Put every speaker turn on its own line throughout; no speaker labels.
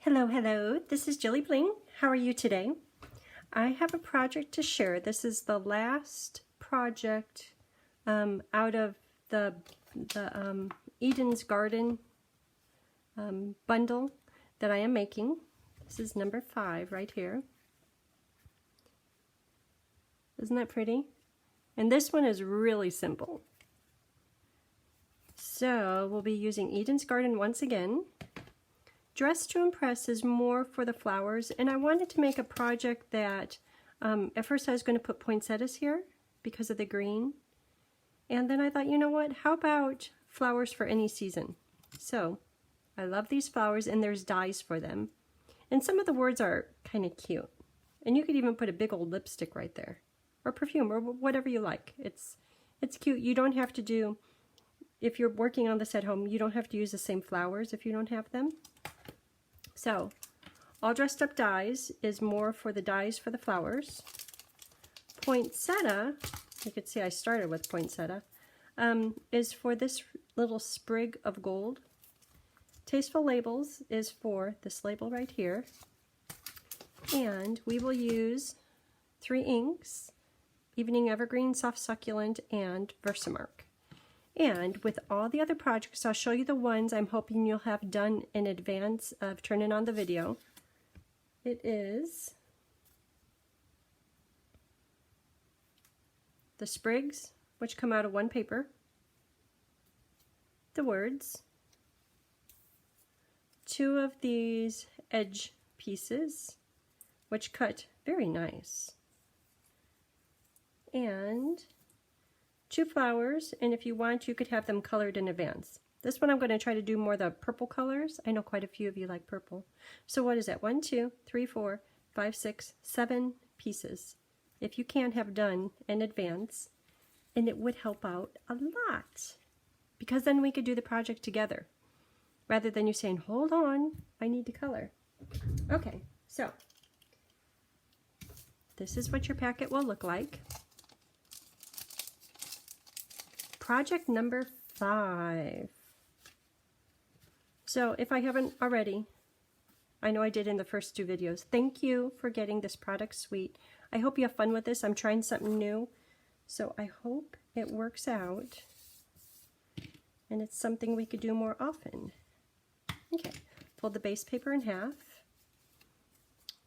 Hello, hello. This is JilliBling. How are you today? I have a project to share. This is the last project out of the Eden's Garden bundle that I am making. This is number 5 right here. Isn't that pretty? And this one is really simple. So we'll be using Eden's Garden once again. Dress to Impress is more for the flowers, and I wanted to make a project that at first I was going to put poinsettias here because of the green, and then I thought, you know what, how about flowers for any season? So I love these flowers, and there's dies for them, and some of the words are kind of cute, and you could even put a big old lipstick right there, or perfume, or whatever you like. It's cute. You don't have to do, if you're working on this at home, you don't have to use the same flowers if you don't have them. So, All Dressed Up Dies is more for the dies for the flowers. Poinsettia, you can see I started with poinsettia, is for this little sprig of gold. Tasteful Labels is for this label right here. And we will use 3 inks, Evening Evergreen, Soft Succulent, and Versamark. And with all the other projects, I'll show you the ones I'm hoping you'll have done in advance of turning on the video. It is the sprigs, which come out of 1 paper, the words, 2 of these edge pieces, which cut very nice, and 2 flowers, and if you want, you could have them colored in advance. This one I'm going to try to do more the purple colors. I know quite a few of you like purple. So what is that? 1, 2, 3, 4, 5, 6, 7 pieces. If you can have done in advance, and it would help out a lot, because then we could do the project together, rather than you saying, hold on, I need to color. Okay, so this is what your packet will look like. Project number 5. So if I haven't already, I know I did in the first 2 videos, thank you for getting this product suite. I hope you have fun with this. I'm trying something new, so I hope it works out and it's something we could do more often. Okay, fold the base paper in half.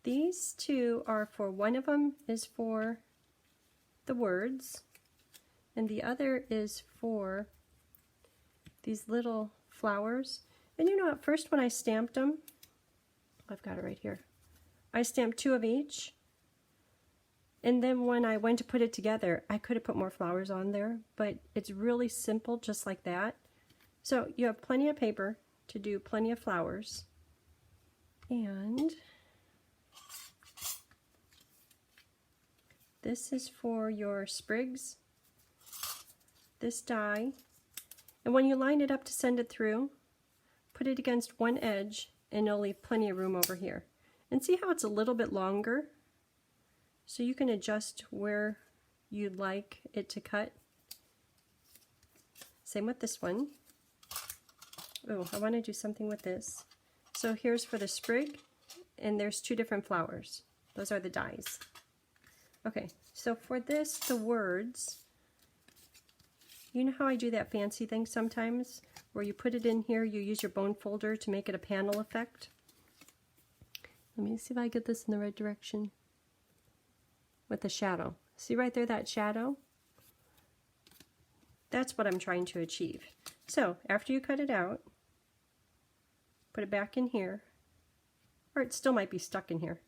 These 2 are for, one of them is for the words, and the other is for these little flowers. And you know, at first when I stamped them, I've got it right here, I stamped 2 of each, and then when I went to put it together, I could have put more flowers on there, but it's really simple just like that. So you have plenty of paper to do plenty of flowers, and this is for your sprigs, this die, and when you line it up to send it through, put it against one edge and it'll leave plenty of room over here. And see how it's a little bit longer? So you can adjust where you'd like it to cut. Same with this one. Oh, I want to do something with this. So here's for the sprig, and there's 2 different flowers. Those are the dies. Okay, so for this, the words, you know how I do that fancy thing sometimes, where you put it in here, you use your bone folder to make it a panel effect? Let me see if I get this in the right direction. With the shadow. See right there, that shadow? That's what I'm trying to achieve. So, after you cut it out, put it back in here, or it still might be stuck in here.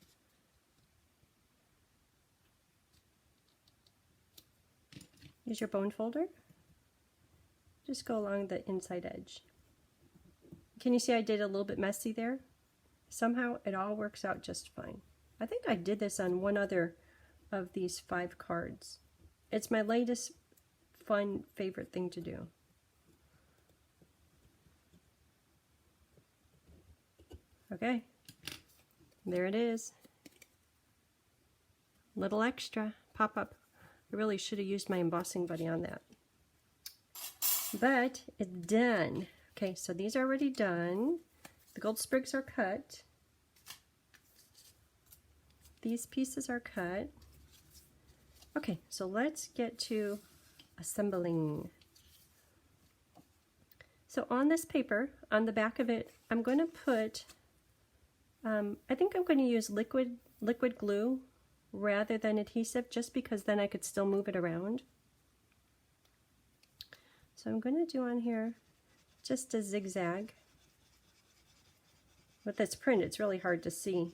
Use your bone folder. Just go along the inside edge. Can you see I did a little bit messy there? Somehow it all works out just fine. I think I did this on one other of these 5 cards. It's my latest fun favorite thing to do. Okay, there it is. Little extra pop up. I really should have used my embossing buddy on that. But it's done. Okay, so these are already done. The gold sprigs are cut. these pieces are cut. Okay, so let's get to assembling. So on this paper, on the back of it, I'm going to put, I think I'm going to use liquid glue rather than adhesive, just because then I could still move it around. So I'm going to do on here just a zigzag. With this print, it's really hard to see.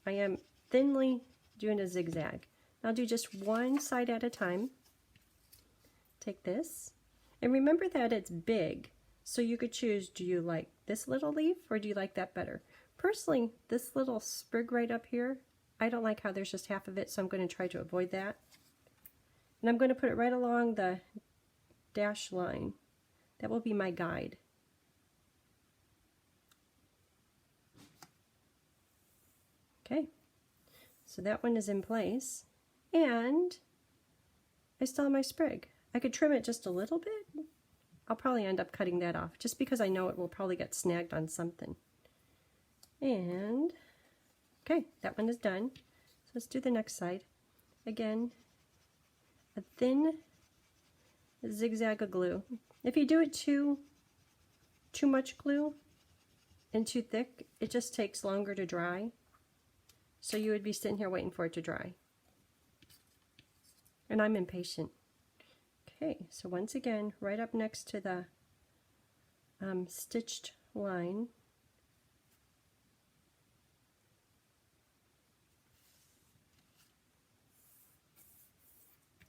I am thinly doing a zigzag. I'll do just one side at a time. Take this, and remember that it's big, so you could choose, do you like this little leaf or do you like that better? Personally, this little sprig right up here, I don't like how there's just half of it, so I'm going to try to avoid that. And I'm going to put it right along the dash line. That will be my guide. Okay, so that one is in place, and I still have my sprig. I could trim it just a little bit. I'll probably end up cutting that off, just because I know it will probably get snagged on something. And, okay, that one is done. So let's do the next side. Again, a thin zigzag of glue. If you do it too much glue and too thick, it just takes longer to dry. So you would be sitting here waiting for it to dry. And I'm impatient. Okay, so once again, right up next to the stitched line,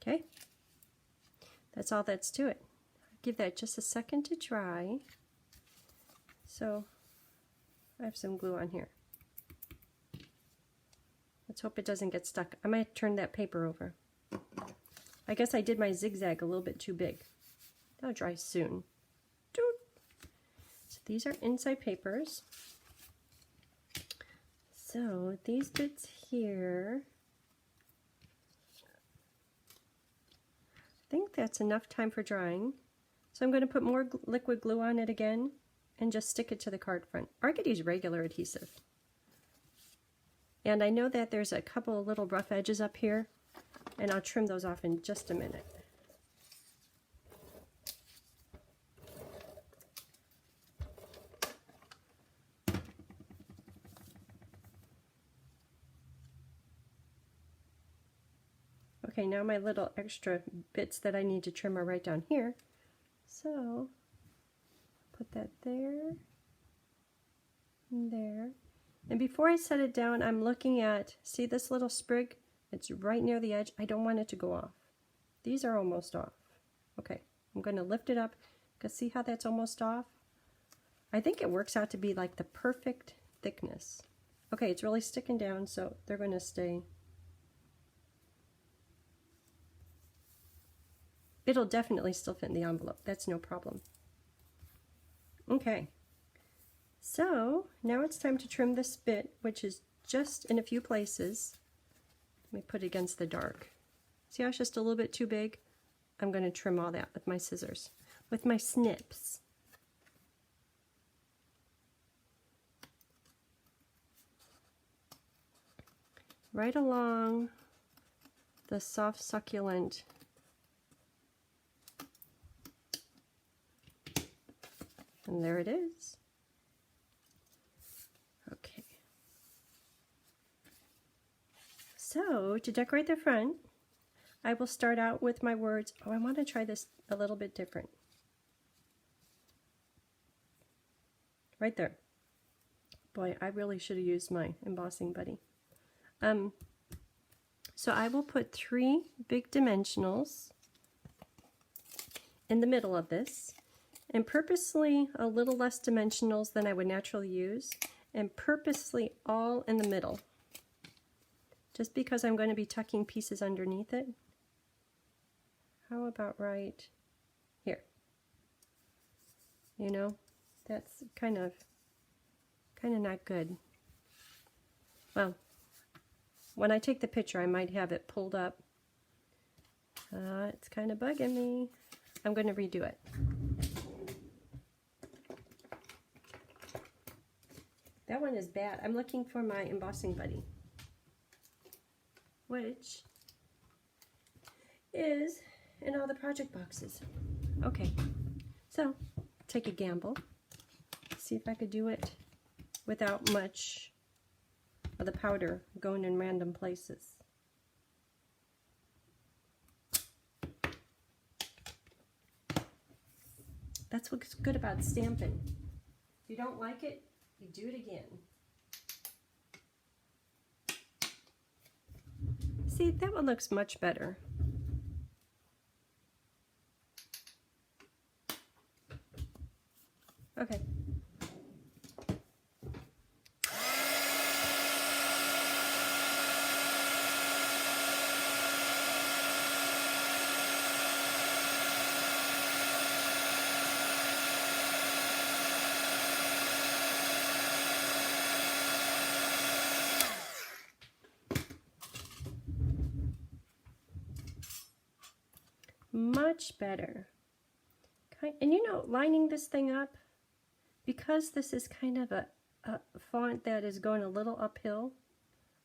okay, that's all that's to it. Give that just a second to dry. So I have some glue on here. Let's hope it doesn't get stuck. I might turn that paper over. I guess I did my zigzag a little bit too big. That'll dry soon. So these are inside papers. So these bits here, I think that's enough time for drying. So I'm going to put more liquid glue on it again and just stick it to the card front. Or I could use regular adhesive. And I know that there's a couple of little rough edges up here, and I'll trim those off in just a minute. Okay, now my little extra bits that I need to trim are right down here. So, put that there, and there. And before I set it down, I'm looking at, see this little sprig? It's right near the edge. I don't want it to go off. These are almost off. Okay, I'm going to lift it up, because see how that's almost off? I think it works out to be like the perfect thickness. Okay, it's really sticking down, so they're going to stay. It'll definitely still fit in the envelope. That's no problem. Okay. So now it's time to trim this bit, which is just in a few places. Let me put it against the dark. See how it's just a little bit too big? I'm going to trim all that with my scissors, with my snips. Right along the soft succulent and there it is. Okay. So to decorate the front, I will start out with my words. Oh, I want to try this a little bit different. Right there. Boy, I really should have used my embossing buddy. So I will put 3 big dimensionals in the middle of this, and purposely a little less dimensionals than I would naturally use, and purposely all in the middle, just because I'm going to be tucking pieces underneath it. How about right here? You know, that's kind of not good. Well, when I take the picture, I might have it pulled up. It's kind of bugging me. I'm going to redo it. That one is bad. I'm looking for my embossing buddy. which is in all the project boxes. Okay, so take a gamble, see if I could do it without much of the powder going in random places. That's what's good about stamping. If you don't like it, you do it again. See, that one looks much better. Okay. Much better. And you know, lining this thing up, because this is kind of a font that is going a little uphill,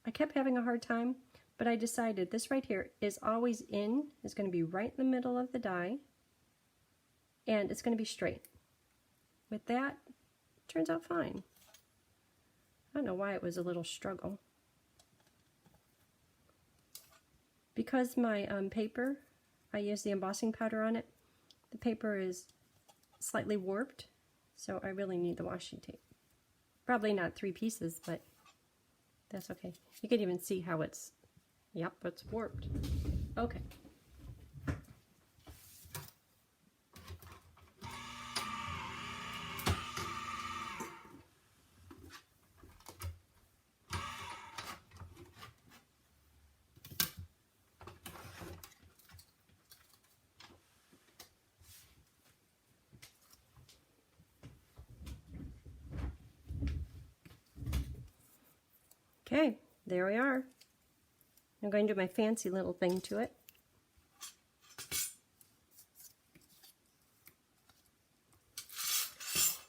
I kept having a hard time, but I decided this right here is always in, is going to be right in the middle of the die, and it's going to be straight. With that, it turns out fine. I don't know why it was a little struggle. Because my paper, I use the embossing powder on it, the paper is slightly warped, so I really need the washi tape. Probably not 3 pieces, but that's okay. You can even see how it's, yep, it's warped. Okay. Okay, there we are. I'm going to do my fancy little thing to it.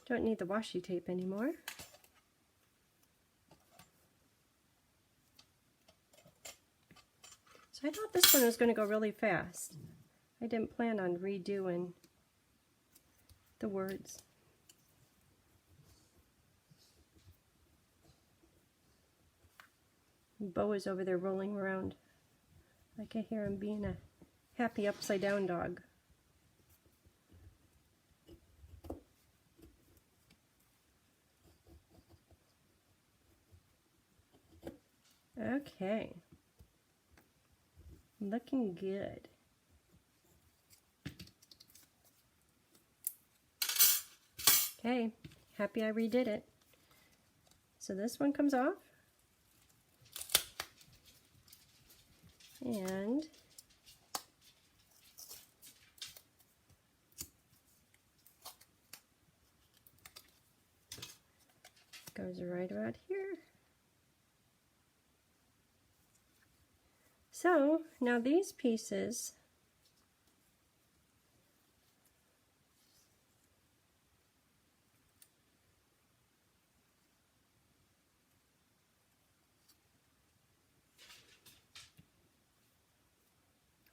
Don't need the washi tape anymore. So I thought this one was going to go really fast. I didn't plan on redoing the words. Bo is over there rolling around. I can hear him being a happy upside down dog. Okay. Looking good. Okay, happy I redid it. So this one comes off. And goes right about here. So now these pieces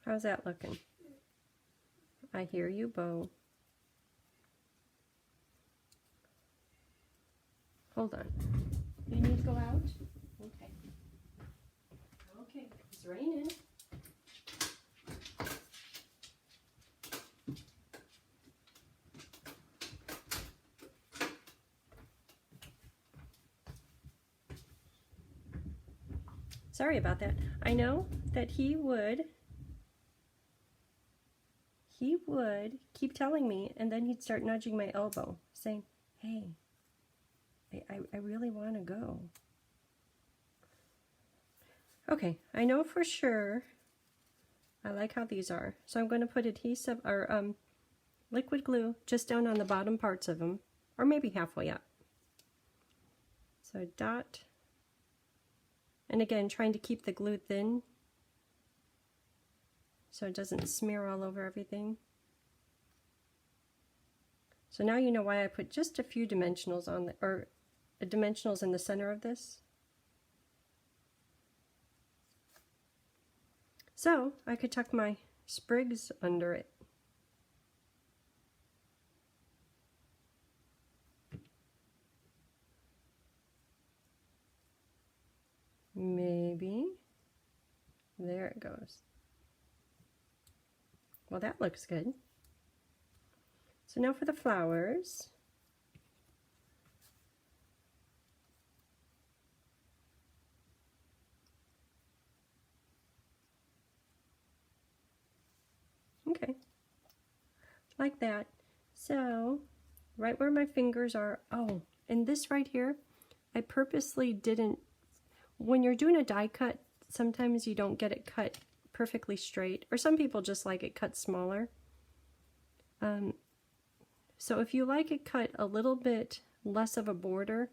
how's that looking? I hear you, Bo. Hold on. You need to go out? Okay. Okay, it's raining. Sorry about that. I know that he would keep telling me, and then he'd start nudging my elbow, saying, hey, I really want to go. Okay, I know for sure I like how these are, so I'm going to put adhesive or liquid glue just down on the bottom parts of them, or maybe halfway up. So dot, and again trying to keep the glue thin so it doesn't smear all over everything. So now you know why I put just a few dimensionals on the, or dimensionals in the center of this. So I could tuck my sprigs under it. Maybe. There it goes. Well, that looks good. So now for the flowers. Okay, like that. So right where my fingers are, oh, and this right here, I purposely didn't, when you're doing a die cut, sometimes you don't get it cut perfectly straight, or some people just like it cut smaller. So if you like it cut a little bit less of a border,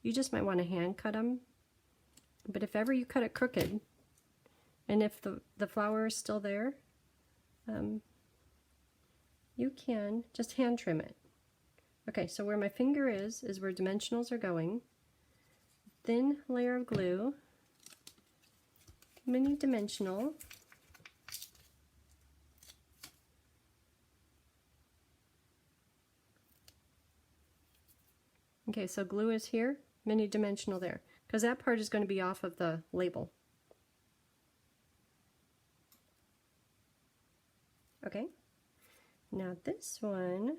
you just might want to hand cut them. But if ever you cut it crooked, and if the flower is still there, you can just hand trim it. Okay, so where my finger is where dimensionals are going. Thin layer of glue, mini dimensional, okay, so glue is here, mini dimensional there, because that part is going to be off of the label. Okay, now this one,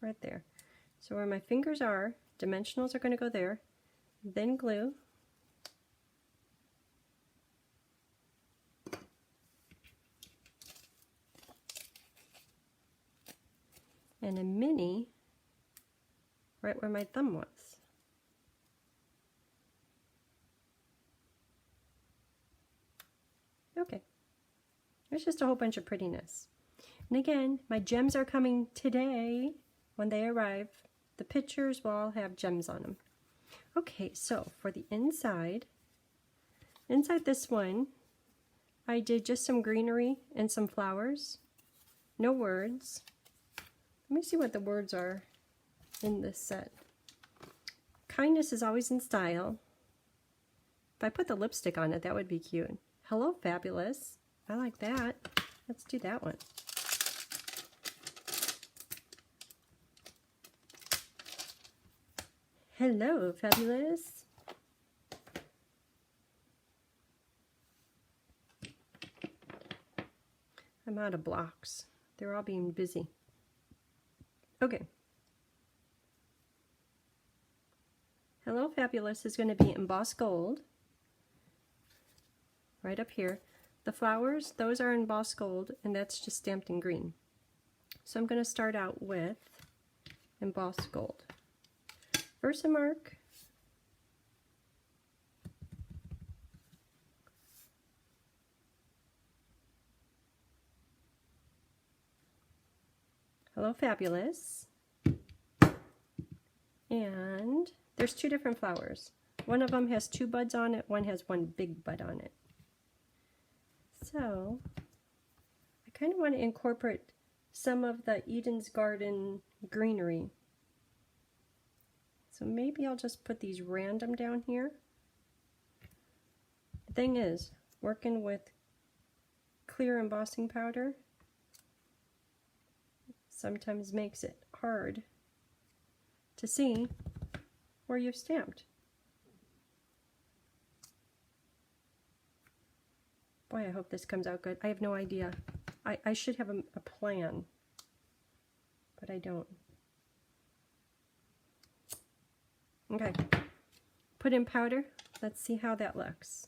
right there. So where my fingers are, dimensionals are going to go there, then glue. And a mini right where my thumb was. Okay, there's just a whole bunch of prettiness. And again, my gems are coming today when they arrive. The pictures will all have gems on them. Okay, so for the inside this one, I did just some greenery and some flowers. No words. Let me see what the words are in this set. Kindness is always in style. If I put the lipstick on it, that would be cute. Hello, fabulous. I like that. Let's do that one. Hello, fabulous. I'm out of blocks. They're all being busy. Okay. Hello, fabulous is going to be embossed gold. Right up here. The flowers, those are embossed gold, and that's just stamped in green. So I'm going to start out with embossed gold. Versamark. Hello, fabulous. And there's two different flowers. One of them has two buds on it, one has one big bud on it. So I kind of want to incorporate some of the Eden's Garden greenery. So maybe I'll just put these random down here. The thing is, working with clear embossing powder sometimes makes it hard to see where you've stamped. Boy, I hope this comes out good. I have no idea. I should have a plan, but I don't. Okay, put in powder. Let's see how that looks.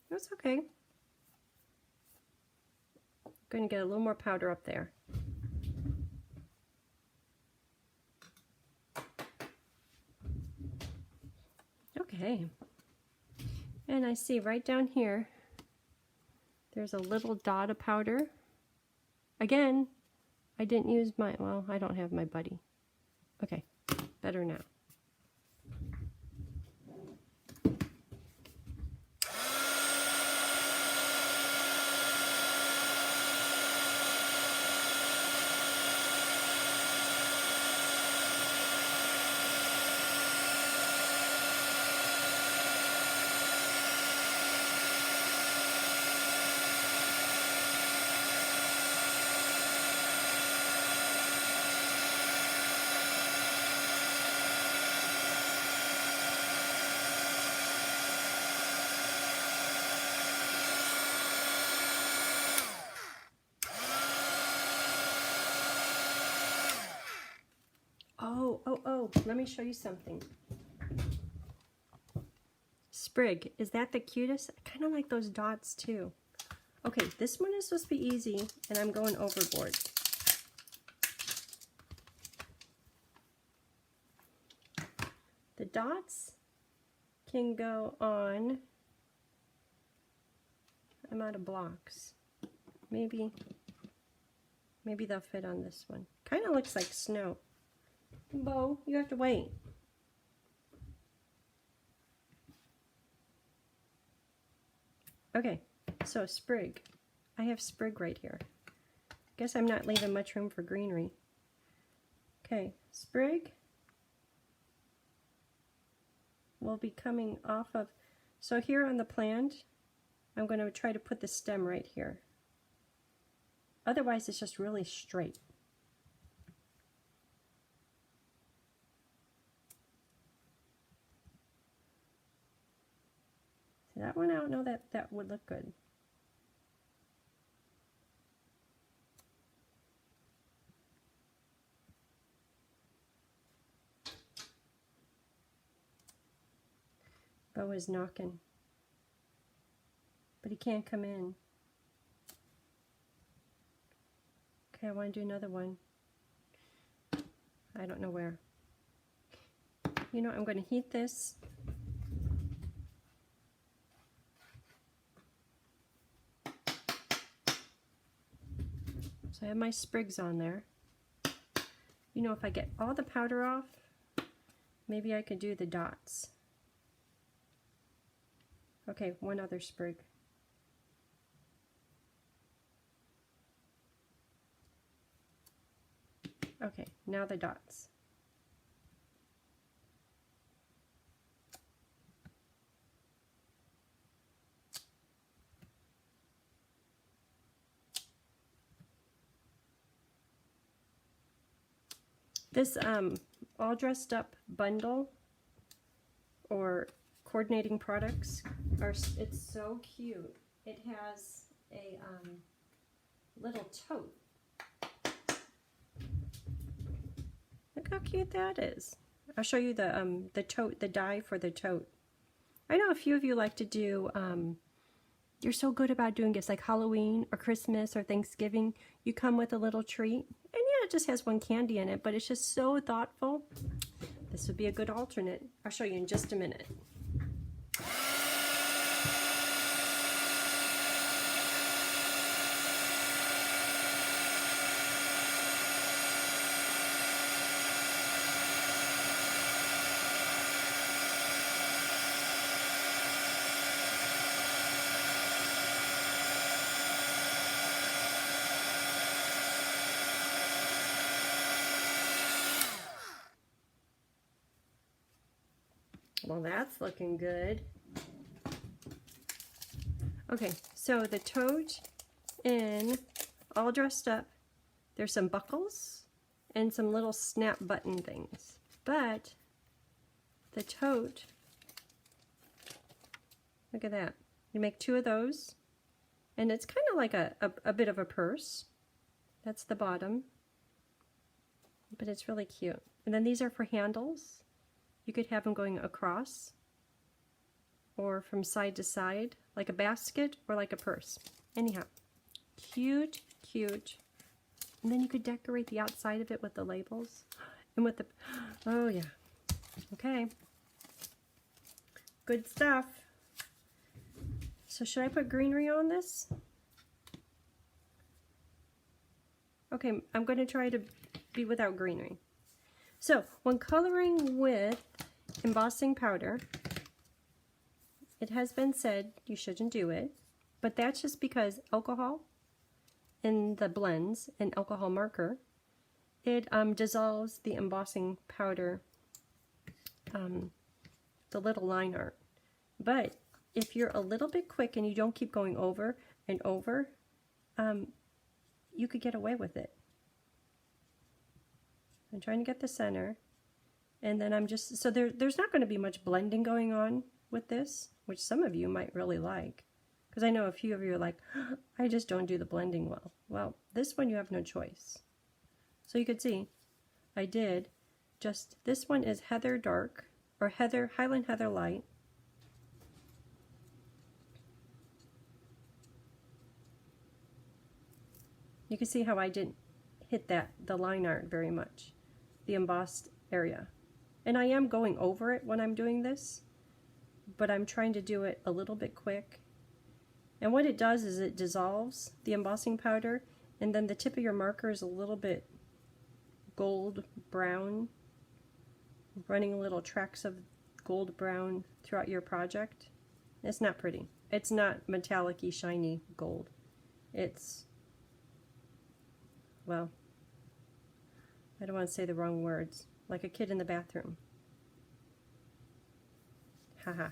That's okay. I'm going to get a little more powder up there. Okay. And I see right down here, there's a little dot of powder. Again, I didn't use my, well, I don't have my buddy. Okay, better now. Oh, let me show you something. Sprig, is that the cutest? I kind of like those dots too. Okay, this one is supposed to be easy, and I'm going overboard. The dots can go on, I'm out of blocks. Maybe they'll fit on this one. Kind of looks like snow. Bo, you have to wait. Okay, so sprig. I have sprig right here. Guess I'm not leaving much room for greenery. Okay, sprig will be coming off of, so here on the plant, I'm going to try to put the stem right here. Otherwise, it's just really straight. See that one? I don't know that that would look good. Bo is knocking, but he can't come in. Okay, I want to do another one. I don't know where. You know, I'm going to heat this. So I have my sprigs on there. You know, if I get all the powder off, maybe I could do the dots. Okay, one other sprig. Okay, now the dots. This all dressed up bundle or coordinating products are, it's so cute. It has a little tote. Look how cute that is. I'll show you the tote, the die for the tote. I know a few of you like to do, you're so good about doing gifts like Halloween or Christmas or Thanksgiving. You come with a little treat. And yeah, it just has one candy in it, but it's just so thoughtful. This would be a good alternate. I'll show you in just a minute. Well, that's looking good. Okay, so the tote in all dressed up. There's some buckles and some little snap button things. But the tote, look at that. You make two of those, and it's kind of like a bit of a purse. That's the bottom, but it's really cute. And then these are for handles. You could have them going across or from side to side, like a basket or like a purse. Anyhow, cute, cute. And then you could decorate the outside of it with the labels and with the, oh yeah. Okay. Good stuff. So should I put greenery on this? Okay, I'm going to try to be without greenery. So, when coloring with embossing powder, it has been said you shouldn't do it, but that's just because alcohol in the blends and alcohol marker, it dissolves the embossing powder, the little line art. But if you're a little bit quick and you don't keep going over and over, you could get away with it. I'm trying to get the center, and then I'm just, so there's not going to be much blending going on with this, which some of you might really like, because I know a few of you are like, I just don't do the blending well. Well, this one you have no choice. So you could see, I did just, this one is Heather Dark, or Heather, Highland Heather Light. You can see how I didn't hit the line art very much, the embossed area. And I am going over it when I'm doing this, but I'm trying to do it a little bit quick. And what it does is it dissolves the embossing powder, and then the tip of your marker is a little bit gold brown, running little tracks of gold brown throughout your project. It's not pretty. It's not metallic-y, shiny gold. It's, well, I don't want to say the wrong words. Like a kid in the bathroom. Haha.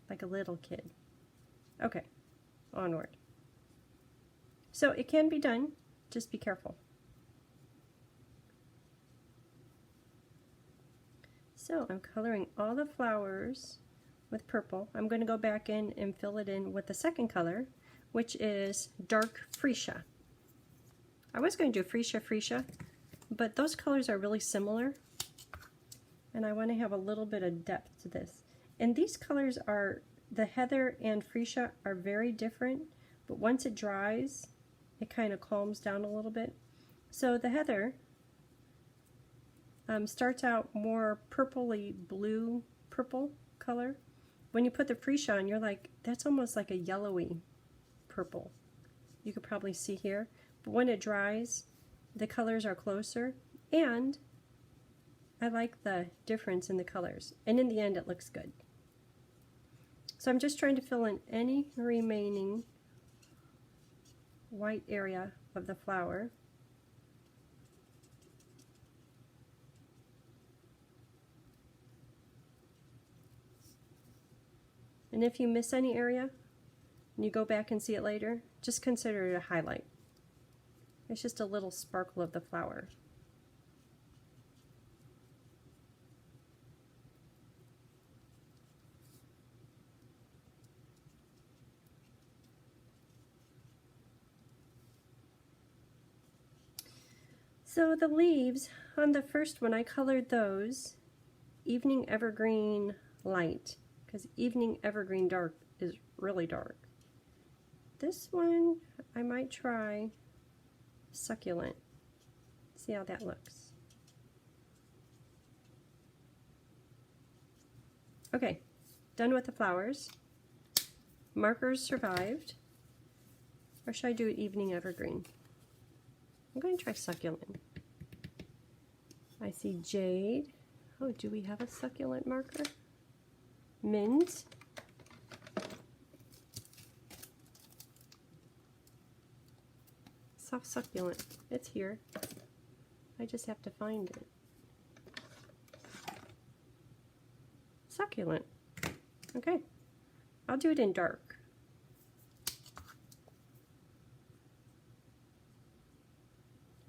Like a little kid. Okay, onward. So it can be done, just be careful. So I'm coloring all the flowers with purple. I'm going to go back in and fill it in with the second color, which is dark fuchsia. I was going to do fuchsia, but those colors are really similar, and I want to have a little bit of depth to this. And these colors are, the heather and fuchsia are very different, but once it dries, it kind of calms down a little bit. So the heather starts out more purpley blue purple color. When you put the fuchsia on, you're like, that's almost like a yellowy purple. You could probably see here. But when it dries, the colors are closer, and I like the difference in the colors. And in the end, it looks good. So I'm just trying to fill in any remaining white area of the flower. And if you miss any area and you go back and see it later, just consider it a highlight. It's just a little sparkle of the flower. So the leaves on the first one, I colored those Evening Evergreen Light, because Evening Evergreen Dark is really dark. This one, I might try Succulent. See how that looks. Okay, done with the flowers. Markers survived. Or should I do Evening Evergreen? I'm going to try Succulent. I see Jade. Oh, do we have a succulent marker? Mint. Soft succulent. It's here. I just have to find it. Succulent. Okay. I'll do it in dark.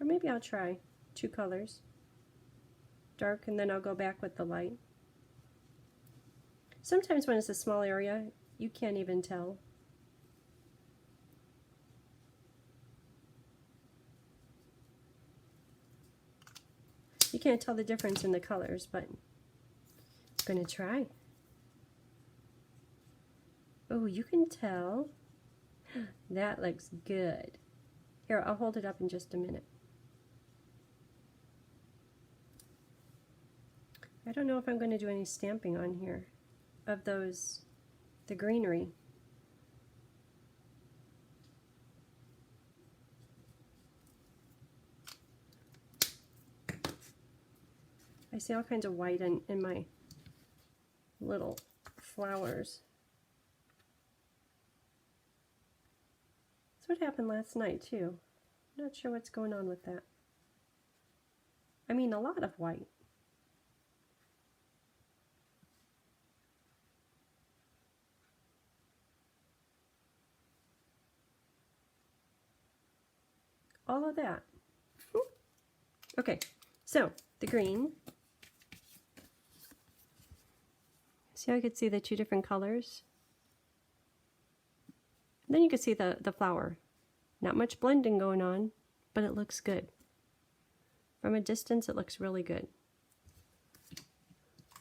Or maybe I'll try 2 colors. Dark, and then I'll go back with the light. Sometimes when it's a small area, you can't even tell. You can't tell the difference in the colors, but I'm going to try. Oh, you can tell. That looks good. Here, I'll hold it up in just a minute. I don't know if I'm going to do any stamping on here of those, the greenery. I see all kinds of white in my little flowers. That's what happened last night too. Not sure what's going on with that. I mean, a lot of white. All of that. Okay, so the green. See how I could see the two different colors? And then you can see the flower. Not much blending going on, but it looks good. From a distance, it looks really good.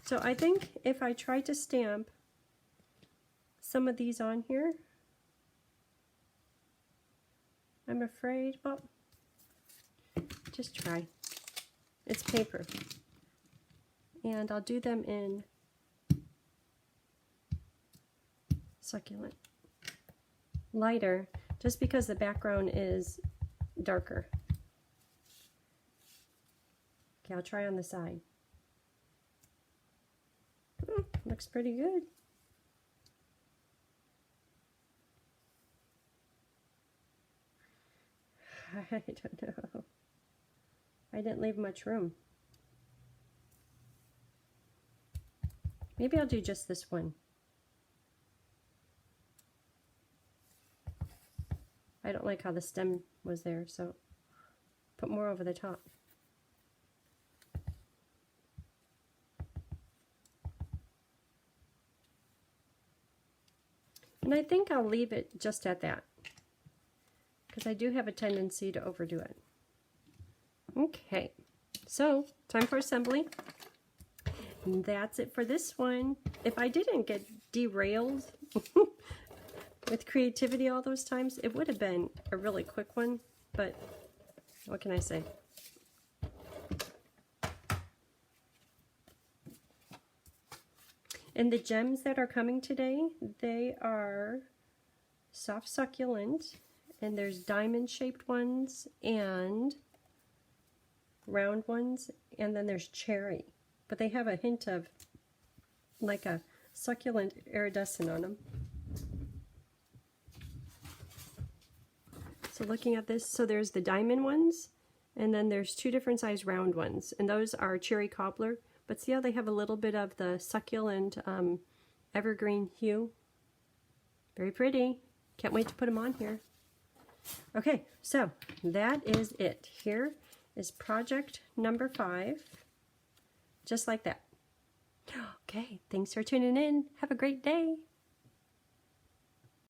So I think if I try to stamp some of these on here, I'm afraid, well, just try. It's paper. And I'll do them in succulent. Lighter, just because the background is darker. Okay, I'll try on the side. Looks pretty good. I don't know. I didn't leave much room. Maybe I'll do just this one. I don't like how the stem was there, so put more over the top. And I think I'll leave it just at that, because I do have a tendency to overdo it. Okay, so time for assembly. And that's it for this one. If I didn't get derailed with creativity all those times, it would have been a really quick one, but what can I say? And the gems that are coming today, they are soft succulent, and there's diamond shaped ones and round ones, and then there's cherry, but they have a hint of like a succulent iridescent on them. So looking at this, so there's the diamond ones, and then there's two different size round ones, and those are cherry cobbler. But see how they have a little bit of the succulent evergreen hue? Very pretty. Can't wait to put them on here. Okay, so that is it. Here is project number 5. Just like that. Okay, thanks for tuning in. Have a great day.